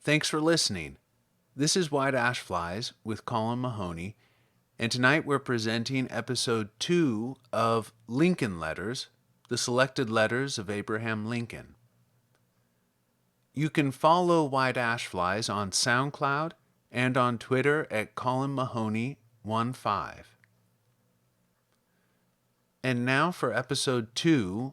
Thanks for listening. This is White Ash Flies with Colin Mahoney, and tonight we're presenting episode 2 of Lincoln Letters, the selected letters of Abraham Lincoln. You can follow White Ash Flies on SoundCloud and on Twitter at Colin Mahoney15. And now for episode 2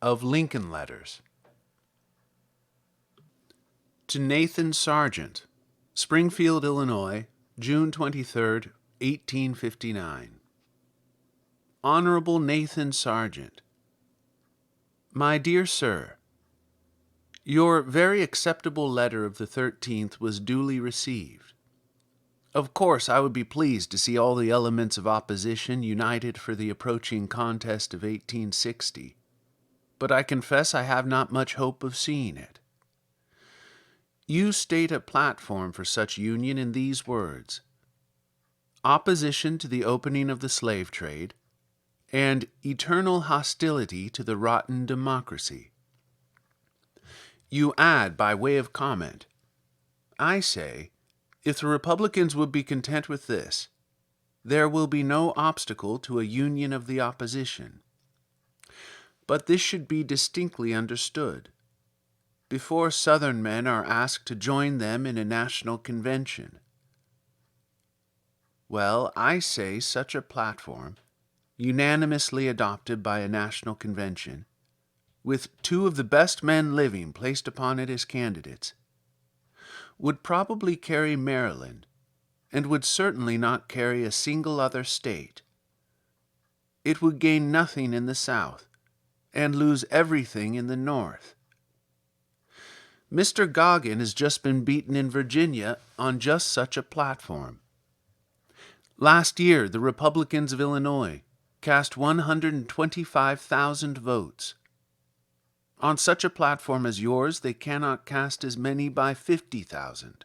of Lincoln Letters. To Nathan Sargent, Springfield, Illinois, June 23, 1859. Honorable Nathan Sargent, my dear sir, your very acceptable letter of the 13th was duly received. Of course, I would be pleased to see all the elements of opposition united for the approaching contest of 1860, but I confess I have not much hope of seeing it. You state a platform for such union in these words: opposition to the opening of the slave trade, and eternal hostility to the rotten democracy. You add, by way of comment, I say, if the Republicans would be content with this, there will be no obstacle to a union of the opposition. But this should be distinctly understood. Before Southern men are asked to join them in a national convention. Well, I say such a platform, unanimously adopted by a national convention, with 2 of the best men living placed upon it as candidates, would probably carry Maryland, and would certainly not carry a single other state. It would gain nothing in the South, and lose everything in the North. Mr. Goggin has just been beaten in Virginia on just such a platform. Last year, the Republicans of Illinois cast 125,000 votes. On such a platform as yours, they cannot cast as many by 50,000.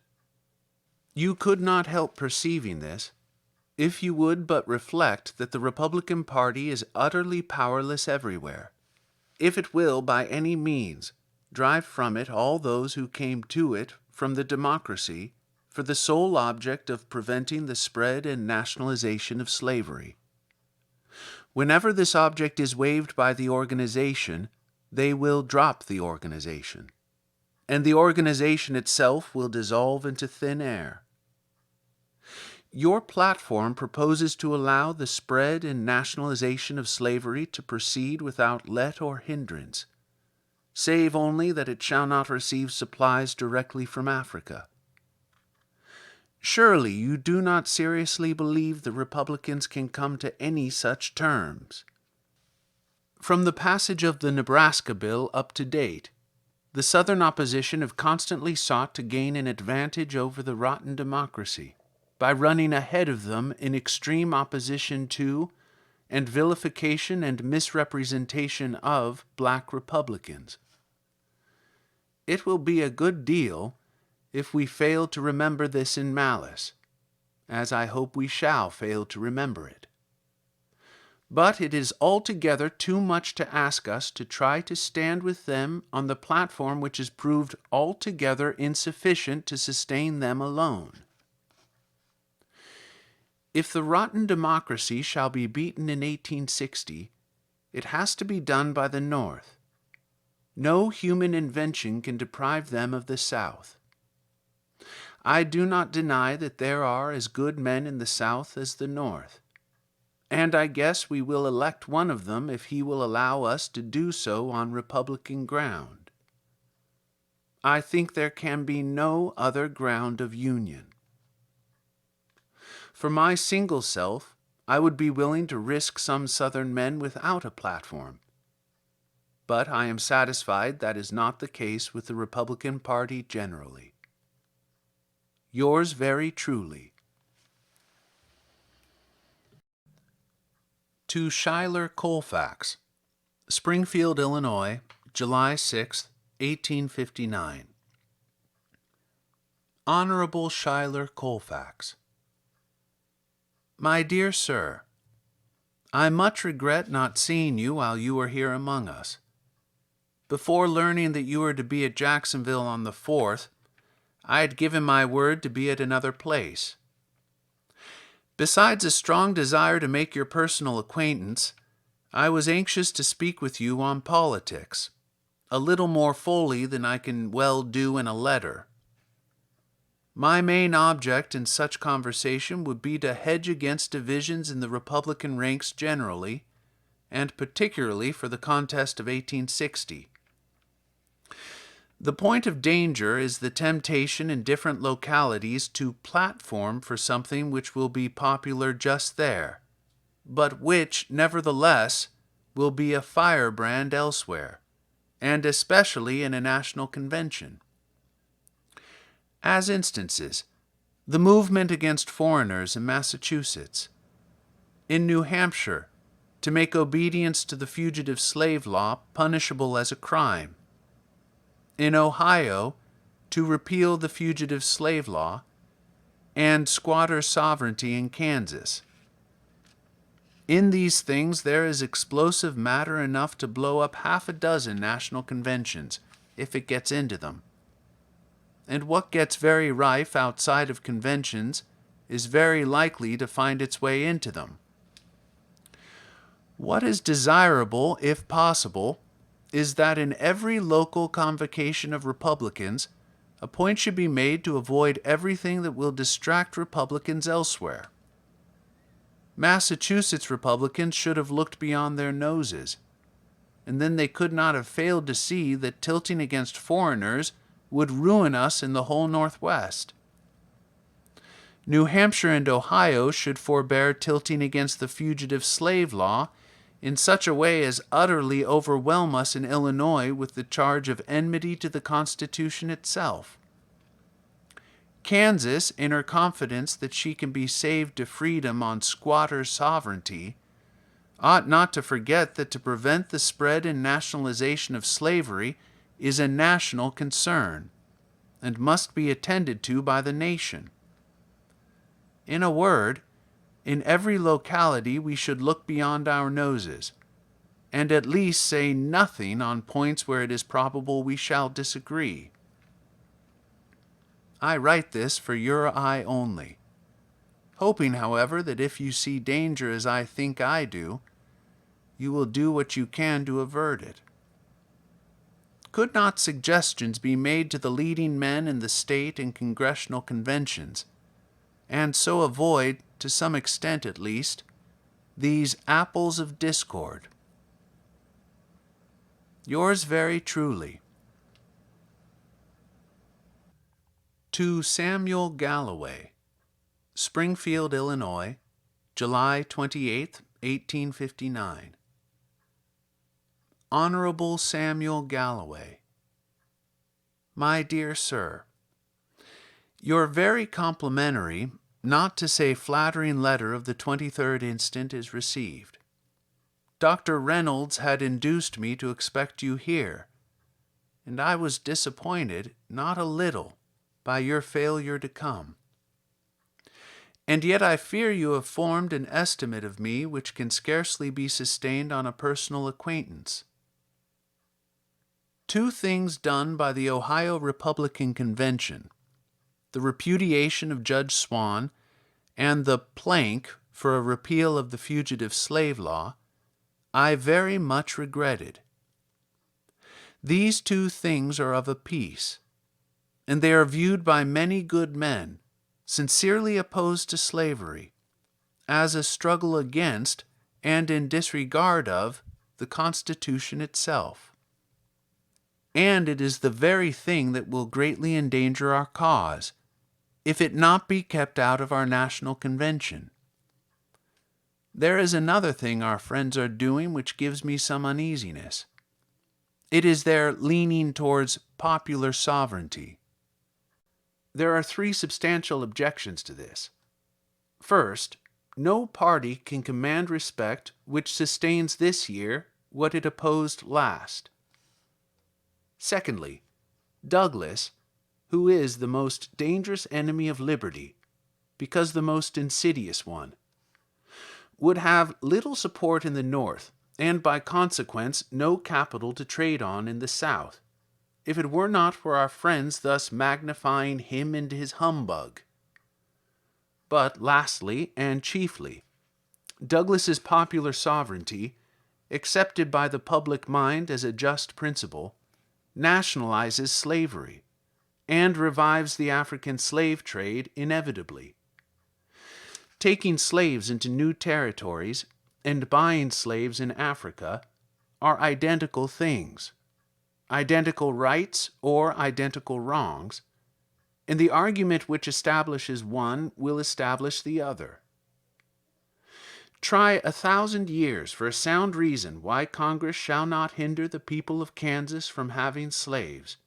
You could not help perceiving this, if you would but reflect that the Republican Party is utterly powerless everywhere, if it will by any means drive from it all those who came to it from the democracy for the sole object of preventing the spread and nationalization of slavery. Whenever this object is waived by the organization, they will drop the organization, and the organization itself will dissolve into thin air. Your platform proposes to allow the spread and nationalization of slavery to proceed without let or hindrance, save only that it shall not receive supplies directly from Africa. Surely you do not seriously believe the Republicans can come to any such terms. From the passage of the Nebraska bill up to date, the Southern opposition have constantly sought to gain an advantage over the rotten democracy by running ahead of them in extreme opposition to and vilification and misrepresentation of black Republicans. It will be a good deal if we fail to remember this in malice, as I hope we shall fail to remember it. But it is altogether too much to ask us to try to stand with them on the platform which has proved altogether insufficient to sustain them alone. If the rotten democracy shall be beaten in 1860, it has to be done by the North. No human invention can deprive them of the South. I do not deny that there are as good men in the South as the North, and I guess we will elect one of them if he will allow us to do so on Republican ground. I think there can be no other ground of union. For my single self, I would be willing to risk some Southern men without a platform, but I am satisfied that is not the case with the Republican Party generally. Yours very truly. To Schuyler Colfax, Springfield, Illinois, July 6, 1859. Honorable Schuyler Colfax, my dear sir, I much regret not seeing you while you were here among us. Before learning that you were to be at Jacksonville on the 4th, I had given my word to be at another place. Besides a strong desire to make your personal acquaintance, I was anxious to speak with you on politics, a little more fully than I can well do in a letter. My main object in such conversation would be to hedge against divisions in the Republican ranks generally, and particularly for the contest of 1860. The point of danger is the temptation in different localities to platform for something which will be popular just there, but which, nevertheless, will be a firebrand elsewhere, and especially in a national convention. As instances, the movement against foreigners in Massachusetts. In New Hampshire, to make obedience to the fugitive slave law punishable as a crime. In Ohio, to repeal the fugitive slave law, and squatter sovereignty in Kansas. In these things there is explosive matter enough to blow up half a dozen national conventions, if it gets into them. And what gets very rife outside of conventions is very likely to find its way into them. What is desirable, if possible, is that in every local convocation of Republicans, a point should be made to avoid everything that will distract Republicans elsewhere. Massachusetts Republicans should have looked beyond their noses, and then they could not have failed to see that tilting against foreigners would ruin us in the whole Northwest. New Hampshire and Ohio should forbear tilting against the fugitive slave law in such a way as utterly overwhelm us in Illinois with the charge of enmity to the Constitution itself. Kansas, in her confidence that she can be saved to freedom on squatter sovereignty, ought not to forget that to prevent the spread and nationalization of slavery is a national concern, and must be attended to by the nation. In a word, in every locality we should look beyond our noses, and at least say nothing on points where it is probable we shall disagree. I write this for your eye only, hoping, however, that if you see danger as I think I do, you will do what you can to avert it. Could not suggestions be made to the leading men in the state and congressional conventions, and so avoid, to some extent at least, these apples of discord? Yours very truly. To Samuel Galloway, Springfield, Illinois, July 28, 1859. Honorable Samuel Galloway, my dear Sir, your very complimentary, not to say flattering letter of the 23rd instant is received. Dr. Reynolds had induced me to expect you here, and I was disappointed not a little by your failure to come. And yet I fear you have formed an estimate of me which can scarcely be sustained on a personal acquaintance. Two things done by the Ohio Republican Convention, the repudiation of Judge Swan and the plank for a repeal of the fugitive slave law, I very much regretted. These two things are of a piece, and they are viewed by many good men, sincerely opposed to slavery, as a struggle against and in disregard of the Constitution itself. And it is the very thing that will greatly endanger our cause, if it not be kept out of our national convention. There is another thing our friends are doing which gives me some uneasiness. It is their leaning towards popular sovereignty. There are three substantial objections to this. First, no party can command respect which sustains this year what it opposed last. Secondly, Douglas, who is the most dangerous enemy of liberty, because the most insidious one, would have little support in the North, and by consequence no capital to trade on in the South. if it were not for our friends thus magnifying him and his humbug. But lastly, and chiefly, Douglas's popular sovereignty, accepted by the public mind as a just principle, nationalizes slavery and revives the African slave trade inevitably. Taking slaves into new territories and buying slaves in Africa are identical things, identical rights or identical wrongs, and the argument which establishes one will establish the other. Try 1,000 years for a sound reason why Congress shall not hinder the people of Kansas from having slaves,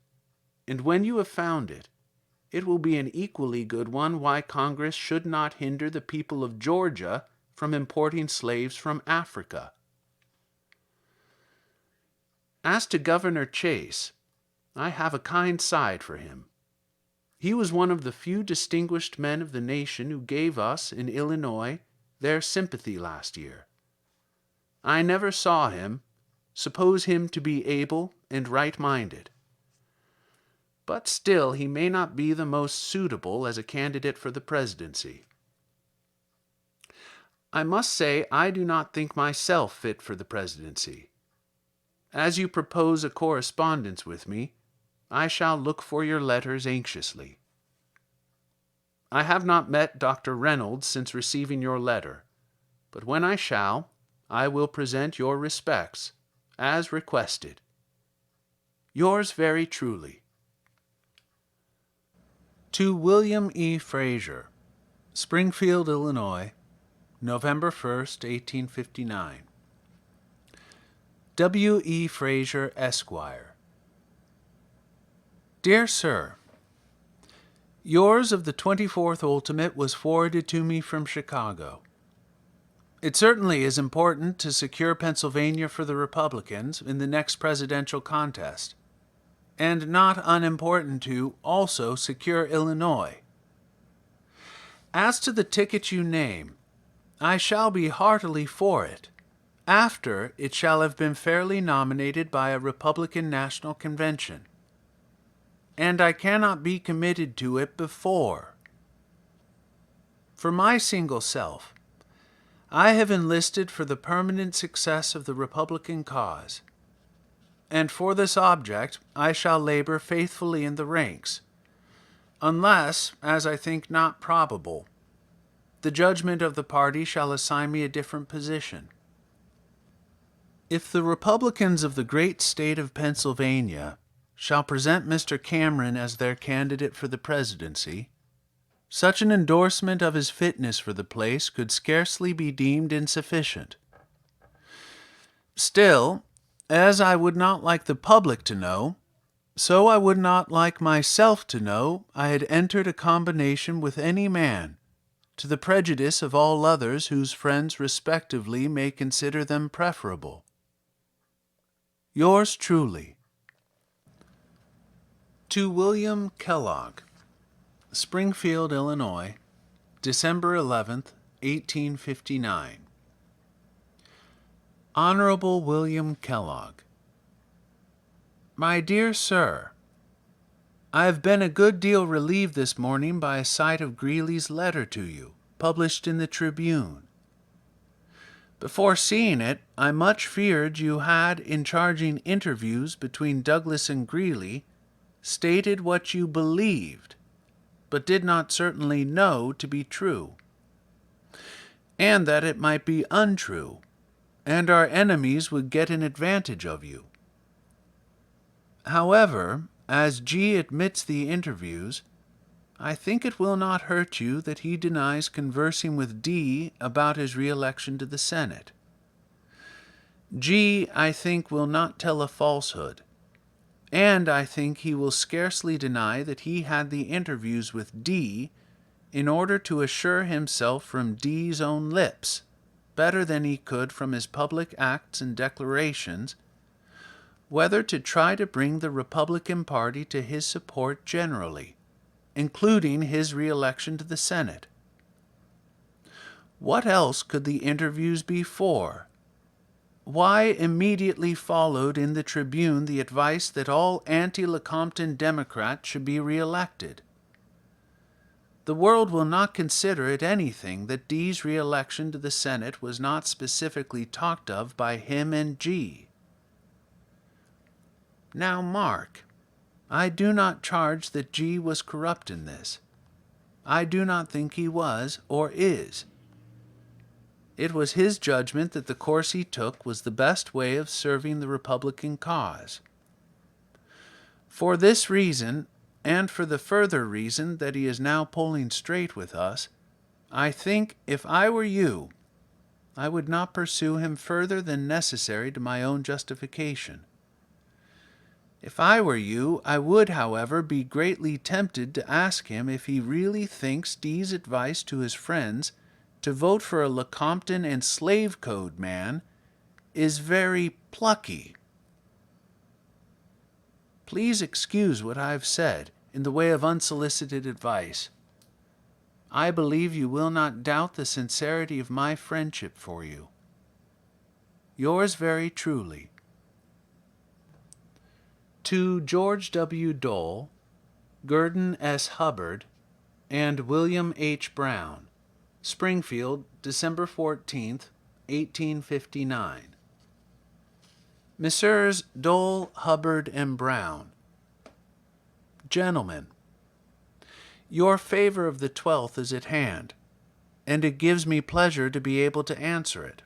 and when you have found it, it will be an equally good one why Congress should not hinder the people of Georgia from importing slaves from Africa. As to Governor Chase, I have a kind side for him. He was one of the few distinguished men of the nation who gave us, in Illinois, their sympathy last year. I never saw him, suppose him to be able and right-minded. But still he may not be the most suitable as a candidate for the presidency. I must say I do not think myself fit for the presidency. As you propose a correspondence with me, I shall look for your letters anxiously. I have not met Dr. Reynolds since receiving your letter, but when I shall, I will present your respects, as requested. Yours very truly. To William E. Frazier, Springfield, Illinois, November 1st, 1859. W. E. Frazier, Esquire. Dear Sir, yours of the 24th ultimate was forwarded to me from Chicago. It certainly is important to secure Pennsylvania for the Republicans in the next presidential contest, and not unimportant to also secure Illinois. As to the ticket you name, I shall be heartily for it, after it shall have been fairly nominated by a Republican National Convention, and I cannot be committed to it before. For my single self, I have enlisted for the permanent success of the Republican cause, and for this object I shall labor faithfully in the ranks, unless, as I think not probable, the judgment of the party shall assign me a different position. If the Republicans of the great state of Pennsylvania shall present Mr. Cameron as their candidate for the presidency, such an endorsement of his fitness for the place could scarcely be deemed insufficient. Still, as I would not like the public to know, so I would not like myself to know I had entered a combination with any man, to the prejudice of all others whose friends respectively may consider them preferable. Yours truly. To William Kellogg, Springfield, Illinois, December 11th, 1859. Honorable William Kellogg. My dear Sir, I have been a good deal relieved this morning by a sight of Greeley's letter to you, published in the Tribune. Before seeing it, I much feared you had, in charging interviews between Douglas and Greeley, stated what you believed, but did not certainly know to be true, and that it might be untrue, and our enemies would get an advantage of you. However, as G admits the interviews, I think it will not hurt you that he denies conversing with D about his re-election to the Senate. G, I think, will not tell a falsehood, and I think he will scarcely deny that he had the interviews with D in order to assure himself from D's own lips, better than he could from his public acts and declarations, whether to try to bring the Republican Party to his support generally, including his re-election to the Senate. What else could the interviews be for? why immediately followed in the Tribune the advice that all anti-Lecompton Democrats should be reelected? The world will not consider it anything that D's reelection to the Senate was not specifically talked of by him and G. Now mark, I do not charge that G was corrupt in this. I do not think he was or is. It was his judgment that the course he took was the best way of serving the Republican cause. For this reason, and for the further reason that he is now pulling straight with us, I think if I were you, I would not pursue him further than necessary to my own justification. If I were you, I would, however, be greatly tempted to ask him if he really thinks D's advice to his friends to vote for a Lecompton and slave code man is very plucky. Please excuse what I have said in the way of unsolicited advice. I believe you will not doubt the sincerity of my friendship for you. Yours very truly. To George W. Dole, Gurdon S. Hubbard, and William H. Brown, Springfield, December 14th, 1859. Messrs. Dole, Hubbard, and Brown. Gentlemen, your favor of the 12th is at hand, and it gives me pleasure to be able to answer it.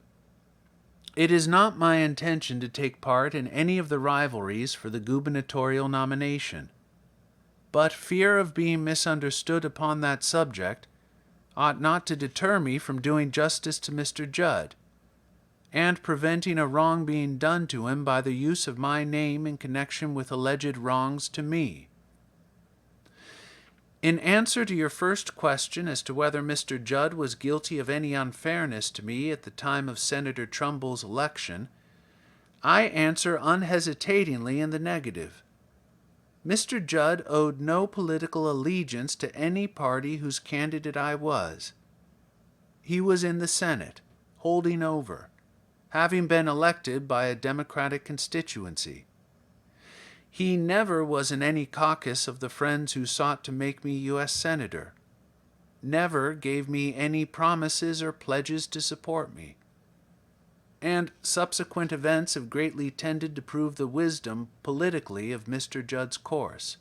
It is not my intention to take part in any of the rivalries for the gubernatorial nomination, but fear of being misunderstood upon that subject ought not to deter me from doing justice to Mr. Judd, and preventing a wrong being done to him by the use of my name in connection with alleged wrongs to me. In answer to your first question as to whether Mr. Judd was guilty of any unfairness to me at the time of Senator Trumbull's election, I answer unhesitatingly in the negative. Mr. Judd owed no political allegiance to any party whose candidate I was. He was in the Senate, holding over, having been elected by a Democratic constituency. He never was in any caucus of the friends who sought to make me U.S. Senator, never gave me any promises or pledges to support me, and subsequent events have greatly tended to prove the wisdom politically of Mr. Judd's course.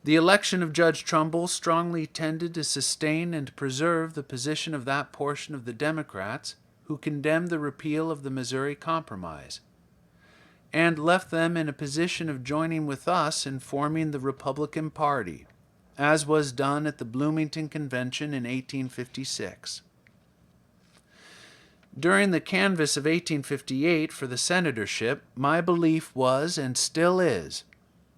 The election of Judge Trumbull strongly tended to sustain and preserve the position of that portion of the Democrats who condemned the repeal of the Missouri Compromise, and left them in a position of joining with us in forming the Republican Party, as was done at the Bloomington Convention in 1856. During the canvass of 1858 for the senatorship, my belief was, and still is,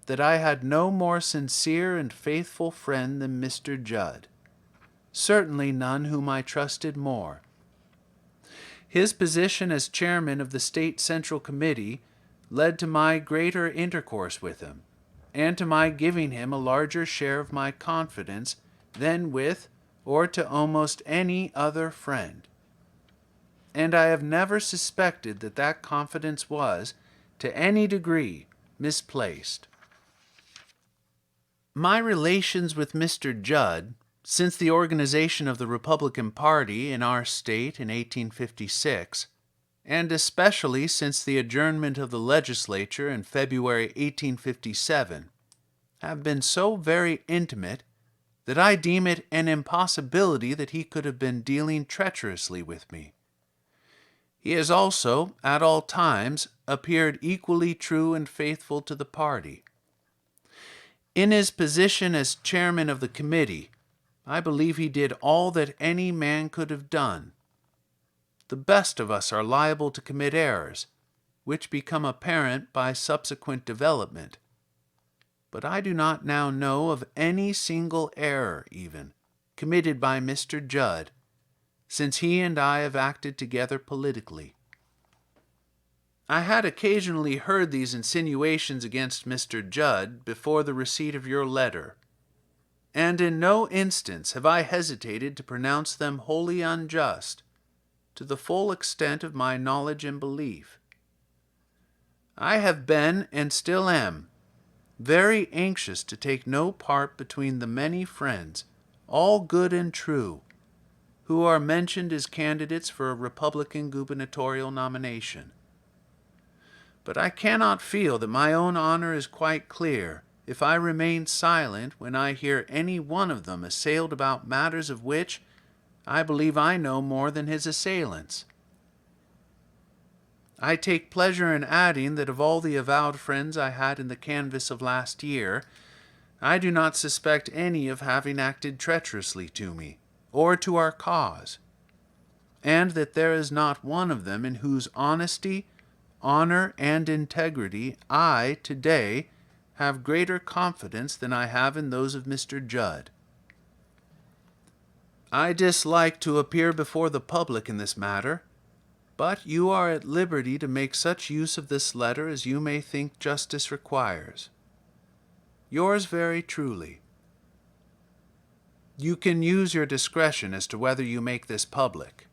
that I had no more sincere and faithful friend than Mr. Judd, certainly none whom I trusted more. His position as chairman of the State Central Committee led to my greater intercourse with him, and to my giving him a larger share of my confidence than with or to almost any other friend. And I have never suspected that that confidence was, to any degree, misplaced. My relations with Mr. Judd, since the organization of the Republican Party in our state in 1856, and especially since the adjournment of the legislature in February 1857, have been so very intimate that I deem it an impossibility that he could have been dealing treacherously with me. He has also, at all times, appeared equally true and faithful to the party. In his position as chairman of the committee, I believe he did all that any man could have done. The best of us are liable to commit errors, which become apparent by subsequent development. But I do not now know of any single error, even, committed by Mr. Judd, since he and I have acted together politically. I had occasionally heard these insinuations against Mr. Judd before the receipt of your letter, and in no instance have I hesitated to pronounce them wholly unjust, to the full extent of my knowledge and belief. I have been, and still am, very anxious to take no part between the many friends, all good and true, who are mentioned as candidates for a Republican gubernatorial nomination. But I cannot feel that my own honor is quite clear if I remain silent when I hear any one of them assailed about matters of which I believe I know more than his assailants. I take pleasure in adding that of all the avowed friends I had in the canvass of last year, I do not suspect any of having acted treacherously to me, or to our cause, and that there is not one of them in whose honesty, honor, and integrity I, today, have greater confidence than I have in those of Mr. Judd. I dislike to appear before the public in this matter, but you are at liberty to make such use of this letter as you may think justice requires. Yours very truly. You can use your discretion as to whether you make this public.